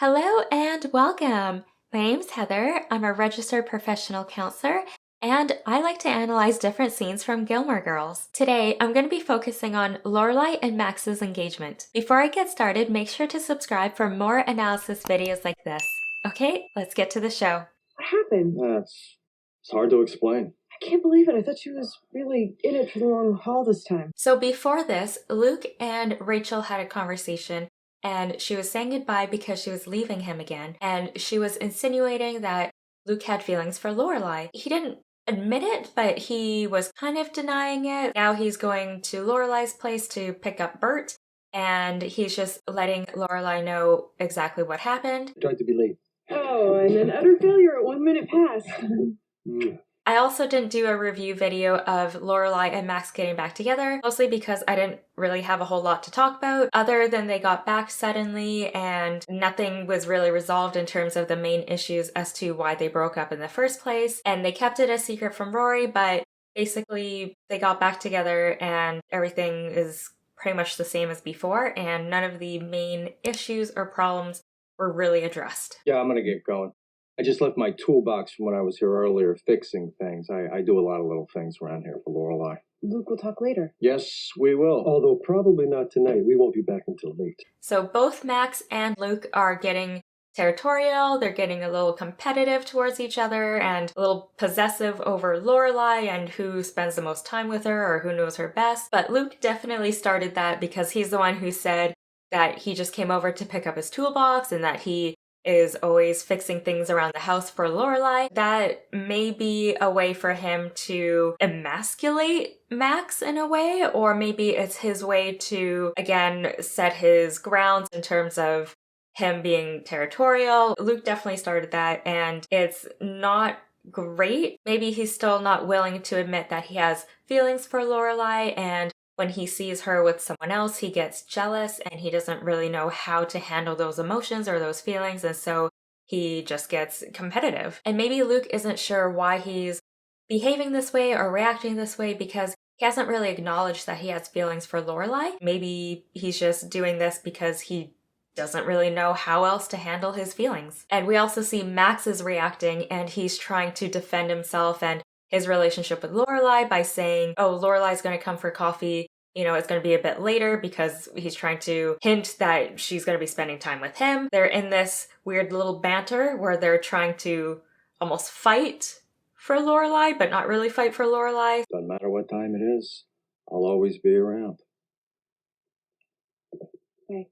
Hello and welcome. My name's Heather. I'm a registered professional counselor, and I like to analyze different scenes from Gilmore Girls. Today, I'm going to be focusing on Lorelai and Max's engagement. Before I get started, make sure to subscribe for more analysis videos like this. Okay, let's get to the show. What happened? It's hard to explain. I can't believe it. I thought she was really in it for the long haul this time. So before this, Luke and Rachel had a conversation, and she was saying goodbye because she was leaving him again, and she was insinuating that Luke had feelings for Lorelai. He didn't admit it, but he was kind of denying it. Now he's going to Lorelai's place to pick up Bert, and he's just letting Lorelai know exactly what happened. I tried to be late. Oh, and an utter failure at 1 minute past. I also didn't do a review video of Lorelai and Max getting back together, mostly because I didn't really have a whole lot to talk about, other than they got back suddenly and nothing was really resolved in terms of the main issues as to why they broke up in the first place. And they kept it a secret from Rory, but basically they got back together and everything is pretty much the same as before, and none of the main issues or problems were really addressed. Yeah, I'm gonna get going. I just left my toolbox from when I was here earlier fixing things. I do a lot of little things around here for Lorelai. Luke will talk later. Yes, we will. Although probably not tonight. We won't be back until late. So both Max and Luke are getting territorial, they're getting a little competitive towards each other and a little possessive over Lorelai and who spends the most time with her or who knows her best. But Luke definitely started that because he's the one who said that he just came over to pick up his toolbox and that he is always fixing things around the house for Lorelai. That may be a way for him to emasculate Max in a way, or maybe it's his way to, again, set his grounds in terms of him being territorial. Luke definitely started that, and it's not great. Maybe he's still not willing to admit that he has feelings for Lorelai, and when he sees her with someone else, he gets jealous and he doesn't really know how to handle those emotions or those feelings, and so he just gets competitive. And maybe Luke isn't sure why he's behaving this way or reacting this way because he hasn't really acknowledged that he has feelings for Lorelai. Maybe he's just doing this because he doesn't really know how else to handle his feelings. And we also see Max is reacting and he's trying to defend himself and his relationship with Lorelai by saying, oh, Lorelai's going to come for coffee. You know, it's going to be a bit later because he's trying to hint that she's going to be spending time with him. They're in this weird little banter where they're trying to almost fight for Lorelai, but not really fight for Lorelai. Doesn't matter what time it is. I'll always be around. Okay.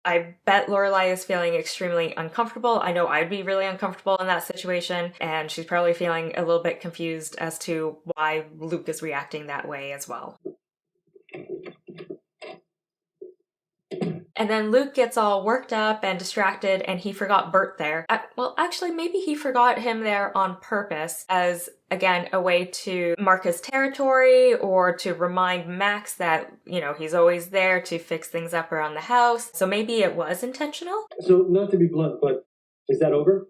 I bet Lorelai is feeling extremely uncomfortable. I know I'd be really uncomfortable in that situation, and she's probably feeling a little bit confused as to why Luke is reacting that way as well. And then Luke gets all worked up and distracted and he forgot Bert there. Well, actually, maybe he forgot him there on purpose as, again, a way to mark his territory or to remind Max that, you know, he's always there to fix things up around the house. So maybe it was intentional. So, not to be blunt, but is that over?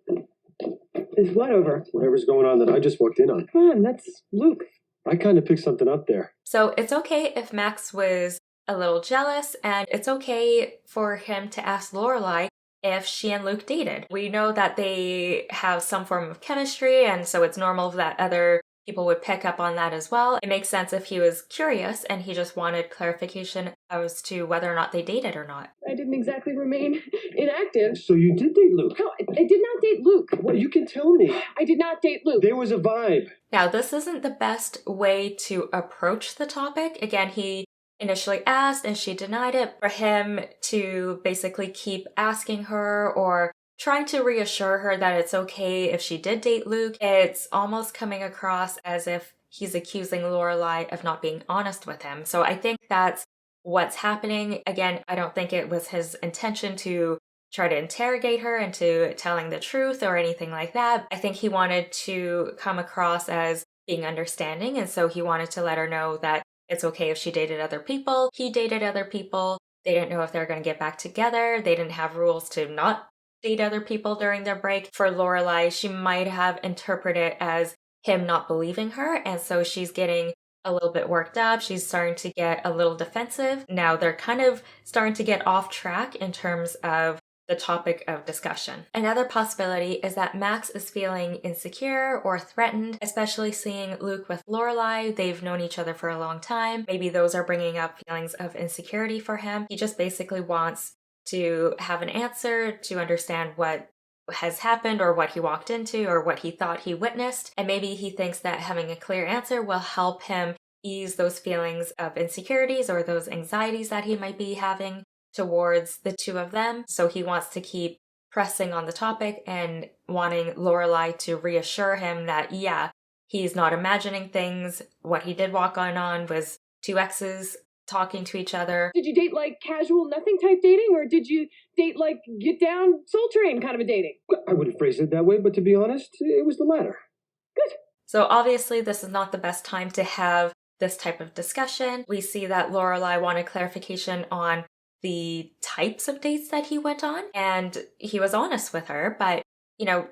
Is what over? Whatever's going on that I just walked in on. Come on, that's Luke. I kind of picked something up there. So it's okay if Max was a little jealous, and it's okay for him to ask Lorelai if she and Luke dated. We know that they have some form of chemistry, and so it's normal that other people would pick up on that as well. It makes sense if he was curious and he just wanted clarification as to whether or not they dated or not. I didn't exactly remain inactive. So you did date Luke? No, I did not date Luke. Well, you can tell me. I did not date Luke. There was a vibe. Now, this isn't the best way to approach the topic. Again, he initially asked and she denied it. For him to basically keep asking her or trying to reassure her that it's okay if she did date Luke, it's almost coming across as if he's accusing Lorelai of not being honest with him. So I think that's what's happening. Again, I don't think it was his intention to try to interrogate her into telling the truth or anything like that. I think he wanted to come across as being understanding, and so he wanted to let her know that it's okay if she dated other people. He dated other people. They didn't know if they were going to get back together. They didn't have rules to not date other people during their break. For Lorelai, she might have interpreted it as him not believing her, and so she's getting a little bit worked up. She's starting to get a little defensive. Now they're kind of starting to get off track in terms of the topic of discussion. Another possibility is that Max is feeling insecure or threatened, especially seeing Luke with Lorelai. They've known each other for a long time. Maybe those are bringing up feelings of insecurity for him. He just basically wants to have an answer, to understand what has happened or what he walked into or what he thought he witnessed. And maybe he thinks that having a clear answer will help him ease those feelings of insecurities or those anxieties that he might be having towards the two of them. So he wants to keep pressing on the topic and wanting Lorelai to reassure him that, yeah, he's not imagining things. What he did walk on was two exes talking to each other. Did you date like casual nothing type dating, or did you date like get down soul train kind of a dating? I wouldn't phrase it that way, but to be honest, it was the latter. Good. So obviously this is not the best time to have this type of discussion. We see that Lorelai wanted clarification on the types of dates that he went on, and he was honest with her, but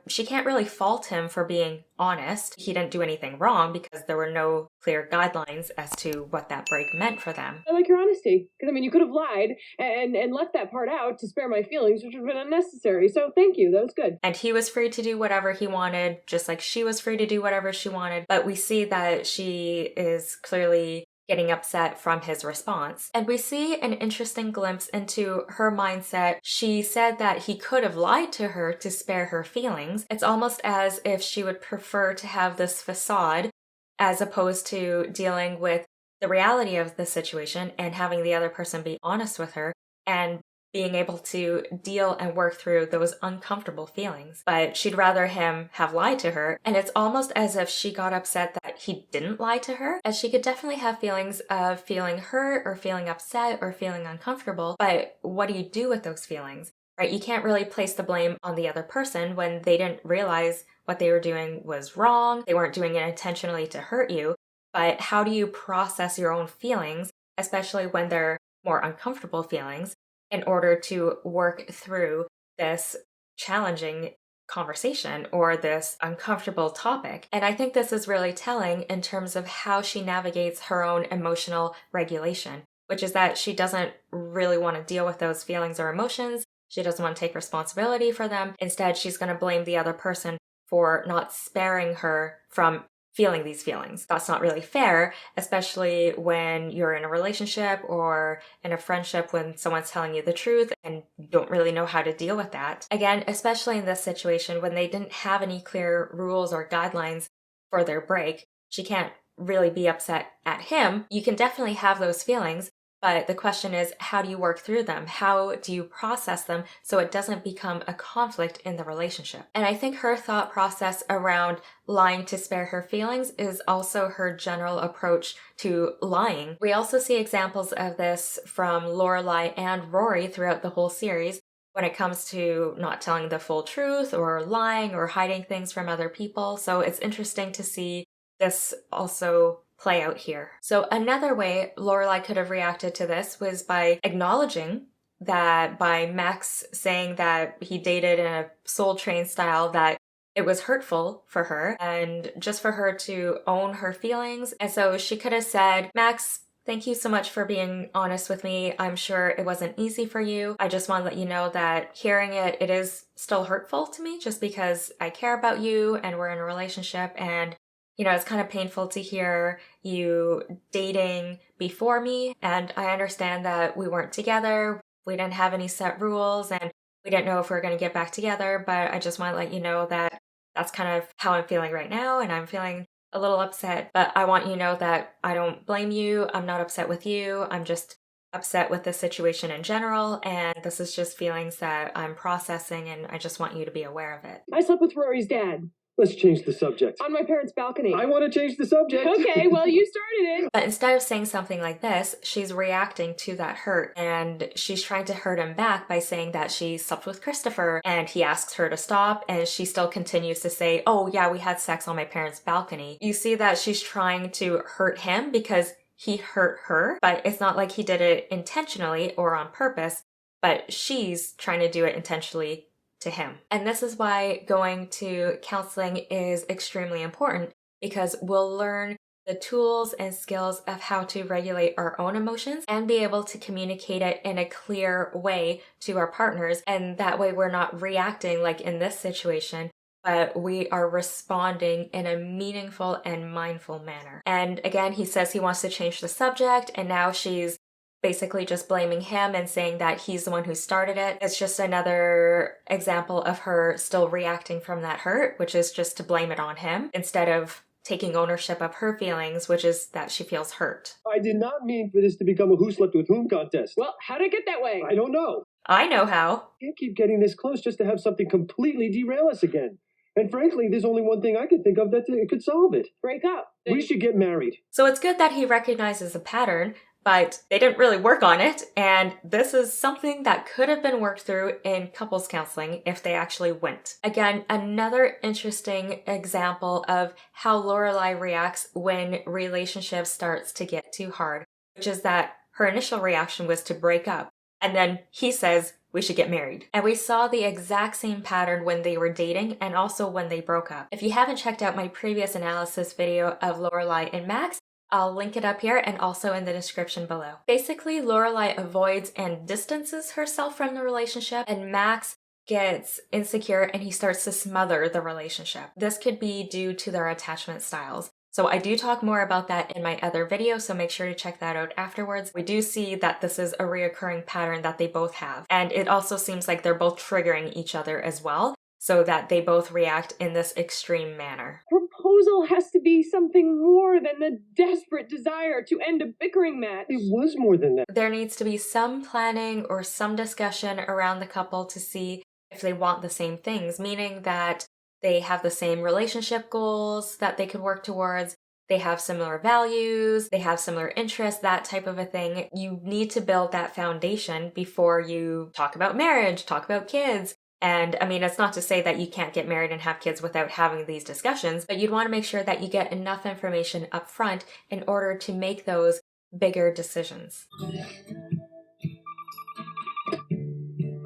she can't really fault him for being honest. He didn't do anything wrong because there were no clear guidelines as to what that break meant for them. I like your honesty, because you could have lied and left that part out to spare my feelings, which would have been unnecessary. So thank you, that was good. And he was free to do whatever he wanted, just like she was free to do whatever she wanted. But we see that she is clearly getting upset from his response. And we see an interesting glimpse into her mindset. She said that he could have lied to her to spare her feelings. It's almost as if she would prefer to have this facade as opposed to dealing with the reality of the situation and having the other person be honest with her and being able to deal and work through those uncomfortable feelings. But she'd rather him have lied to her. And it's almost as if she got upset that he didn't lie to her, as she could definitely have feelings of feeling hurt or feeling upset or feeling uncomfortable. But what do you do with those feelings, right? You can't really place the blame on the other person when they didn't realize what they were doing was wrong. They weren't doing it intentionally to hurt you. But how do you process your own feelings, especially when they're more uncomfortable feelings, in order to work through this challenging conversation or this uncomfortable topic? And I think this is really telling in terms of how she navigates her own emotional regulation, which is that she doesn't really want to deal with those feelings or emotions. She doesn't want to take responsibility for them. Instead, she's going to blame the other person for not sparing her from feeling these feelings. That's not really fair, especially when you're in a relationship or in a friendship when someone's telling you the truth and you don't really know how to deal with that. Again, especially in this situation when they didn't have any clear rules or guidelines for their break, she can't really be upset at him. You can definitely have those feelings, but the question is, how do you work through them? How do you process them so it doesn't become a conflict in the relationship? And I think her thought process around lying to spare her feelings is also her general approach to lying. We also see examples of this from Lorelai and Rory throughout the whole series when it comes to not telling the full truth or lying or hiding things from other people. So it's interesting to see this also play out here. So another way Lorelai could have reacted to this was by acknowledging that by Max saying that he dated in a Soul Train style, that it was hurtful for her and just for her to own her feelings. And so she could have said, Max, thank you so much for being honest with me. I'm sure it wasn't easy for you. I just want to let you know that hearing it is still hurtful to me just because I care about you and we're in a relationship, and it's kind of painful to hear you dating before me, and I understand that we weren't together, we didn't have any set rules, and we didn't know if we were going to get back together, but I just want to let you know that that's kind of how I'm feeling right now, and I'm feeling a little upset, but I want you to know that I don't blame you, I'm not upset with you, I'm just upset with the situation in general, and this is just feelings that I'm processing, and I just want you to be aware of it. I slept with Rory's dad. Let's change the subject. On my parents' balcony. I want to change the subject. Okay, well, you started it. But instead of saying something like this, she's reacting to that hurt, and she's trying to hurt him back by saying that she slept with Christopher and he asks her to stop, and she still continues to say, oh yeah, we had sex on my parents' balcony. You see that she's trying to hurt him because he hurt her, but it's not like he did it intentionally or on purpose, but she's trying to do it intentionally to him. And this is why going to counseling is extremely important, because we'll learn the tools and skills of how to regulate our own emotions and be able to communicate it in a clear way to our partners. And that way we're not reacting like in this situation, but we are responding in a meaningful and mindful manner. And again, he says he wants to change the subject, and now she's basically just blaming him and saying that he's the one who started it. It's just another example of her still reacting from that hurt, which is just to blame it on him instead of taking ownership of her feelings, which is that she feels hurt. I did not mean for this to become a who slept with whom contest. Well, how'd it get that way? I don't know. I know how. Can't keep getting this close just to have something completely derail us again. And frankly, there's only one thing I can think of that could solve it. Break up. We should get married. So it's good that he recognizes a pattern, but they didn't really work on it, and this is something that could have been worked through in couples counseling if they actually went. Again, another interesting example of how Lorelai reacts when relationship starts to get too hard, which is that her initial reaction was to break up, and then he says, we should get married. And we saw the exact same pattern when they were dating and also when they broke up. If you haven't checked out my previous analysis video of Lorelai and Max, I'll link it up here and also in the description below. Basically, Lorelai avoids and distances herself from the relationship, and Max gets insecure and he starts to smother the relationship. This could be due to their attachment styles. So I do talk more about that in my other video, so make sure to check that out afterwards. We do see that this is a reoccurring pattern that they both have. And it also seems like they're both triggering each other as well, so that they both react in this extreme manner. Proposal has to be something more than the desperate desire to end a bickering match. It was more than that. There needs to be some planning or some discussion around the couple to see if they want the same things, meaning that they have the same relationship goals that they could work towards, they have similar values, they have similar interests, that type of a thing. You need to build that foundation before you talk about marriage, talk about kids. And I mean, it's not to say that you can't get married and have kids without having these discussions, but you'd want to make sure that you get enough information up front in order to make those bigger decisions.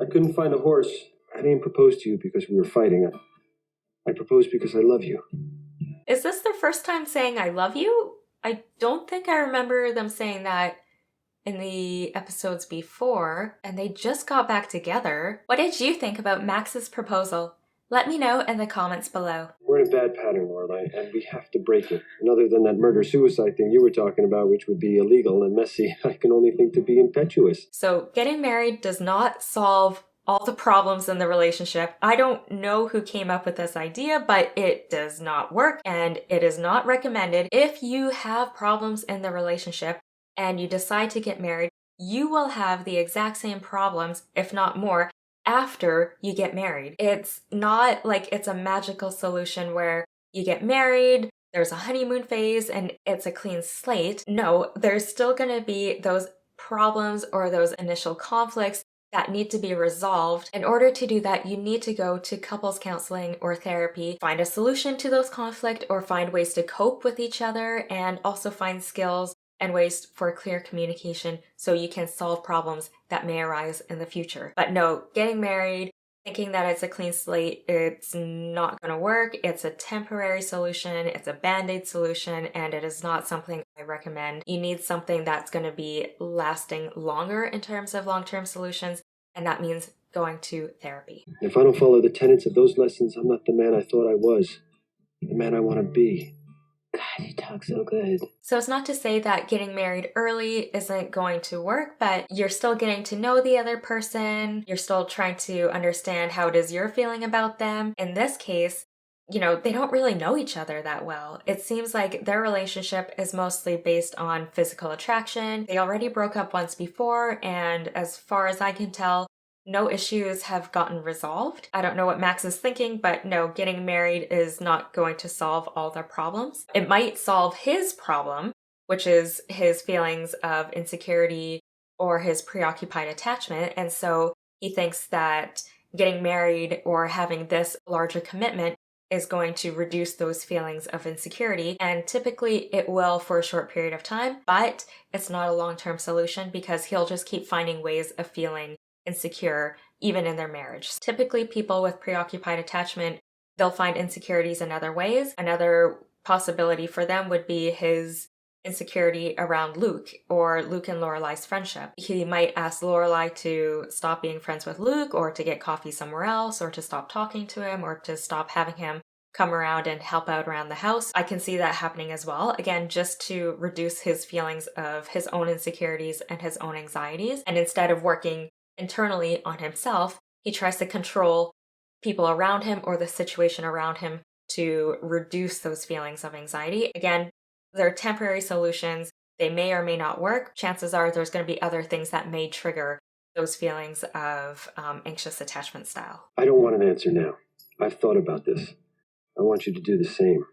I couldn't find a horse. I didn't propose to you because we were fighting. I proposed because I love you. Is this their first time saying I love you? I don't think I remember them saying that in the episodes before, and they just got back together. What did you think about Max's proposal? Let me know in the comments below. We're in a bad pattern, Lorelai, and we have to break it. And other than that murder-suicide thing you were talking about, which would be illegal and messy, I can only think to be impetuous. So getting married does not solve all the problems in the relationship. I don't know who came up with this idea, but it does not work and it is not recommended. If you have problems in the relationship and you decide to get married, you will have the exact same problems, if not more, after you get married. It's not like it's a magical solution where you get married, there's a honeymoon phase, and it's a clean slate. No, there's still going to be those problems or those initial conflicts that need to be resolved. In order to do that, you need to go to couples counseling or therapy, find a solution to those conflicts or find ways to cope with each other, and also find skills and ways for clear communication so you can solve problems that may arise in the future. But no, getting married, thinking that it's a clean slate, it's not going to work. It's a temporary solution, it's a band-aid solution, and it is not something I recommend. You need something that's going to be lasting longer in terms of long-term solutions, and that means going to therapy. If I don't follow the tenets of those lessons, I'm not the man I thought I was, the man I want to be. God, you talk so good. So it's not to say that getting married early isn't going to work, but you're still getting to know the other person. You're still trying to understand how it is you're feeling about them. In this case, they don't really know each other that well. It seems like their relationship is mostly based on physical attraction. They already broke up once before, and as far as I can tell, no issues have gotten resolved. I don't know what Max is thinking, but no, getting married is not going to solve all their problems. It might solve his problem, which is his feelings of insecurity or his preoccupied attachment. And so he thinks that getting married or having this larger commitment is going to reduce those feelings of insecurity. And typically it will for a short period of time, but it's not a long-term solution because he'll just keep finding ways of feeling insecure even in their marriage. Typically people with preoccupied attachment, they'll find insecurities in other ways. Another possibility for them would be his insecurity around Luke or Luke and Lorelai's friendship. He might ask Lorelai to stop being friends with Luke or to get coffee somewhere else or to stop talking to him or to stop having him come around and help out around the house. I can see that happening as well. Again, just to reduce his feelings of his own insecurities and his own anxieties. And instead of working internally on himself, he tries to control people around him or the situation around him to reduce those feelings of anxiety. Again, they're temporary solutions. They may or may not work. Chances are there's going to be other things that may trigger those feelings of anxious attachment style. I don't want an answer now. I've thought about this. I want you to do the same.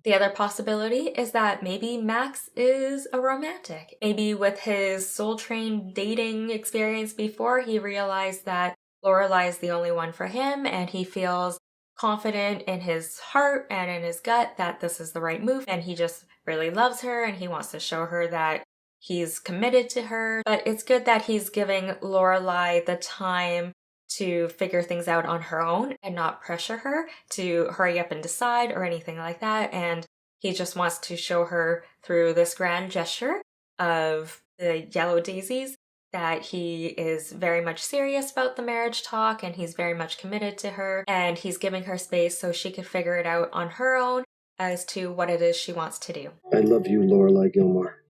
The other possibility is that maybe Max is a romantic. Maybe with his Soul Train dating experience before, he realized that Lorelai is the only one for him, and he feels confident in his heart and in his gut that this is the right move, and he just really loves her and he wants to show her that he's committed to her. But it's good that he's giving Lorelai the time to figure things out on her own and not pressure her to hurry up and decide or anything like that. And he just wants to show her through this grand gesture of the yellow daisies that he is very much serious about the marriage talk and he's very much committed to her, and he's giving her space so she can figure it out on her own as to what it is she wants to do. I love you, Lorelai Gilmore.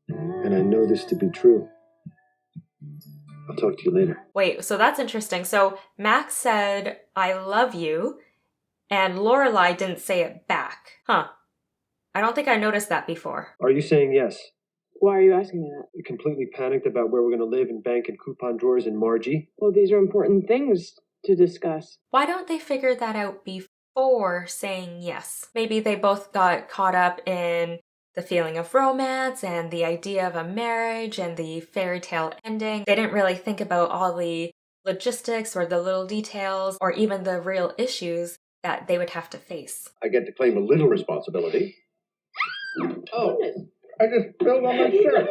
And I know this to be true. I'll talk to you later. Wait, so that's interesting. So Max said, I love you, and Lorelai didn't say it back. Huh. I don't think I noticed that before. Are you saying yes? Why are you asking me that? You're completely panicked about where we're going to live and bank and coupon drawers in Margie? Well, these are important things to discuss. Why don't they figure that out before saying yes? Maybe they both got caught up in the feeling of romance and the idea of a marriage and the fairy tale ending. They didn't really think about all the logistics or the little details or even the real issues that they would have to face. I get to claim a little responsibility. Oh, I just spilled on my shirt.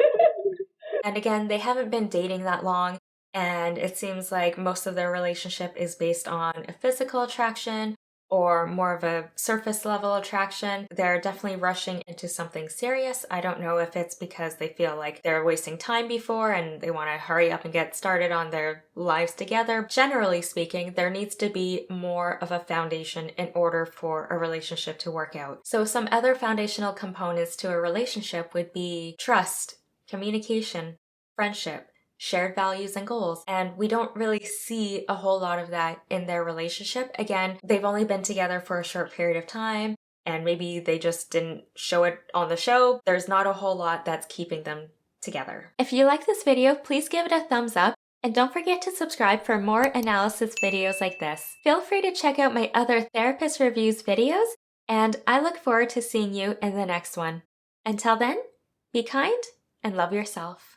And again, they haven't been dating that long, and it seems like most of their relationship is based on a physical attraction or more of a surface level attraction. They're definitely rushing into something serious. I don't know if it's because they feel like they're wasting time before and they want to hurry up and get started on their lives together. Generally speaking, there needs to be more of a foundation in order for a relationship to work out. So some other foundational components to a relationship would be trust, communication, friendship, shared values and goals. And we don't really see a whole lot of that in their relationship. Again, they've only been together for a short period of time, and maybe they just didn't show it on the show. There's not a whole lot that's keeping them together. If you like this video, please give it a thumbs up, and don't forget to subscribe for more analysis videos like this. Feel free to check out my other therapist reviews videos, and I look forward to seeing you in the next one. Until then, be kind and love yourself.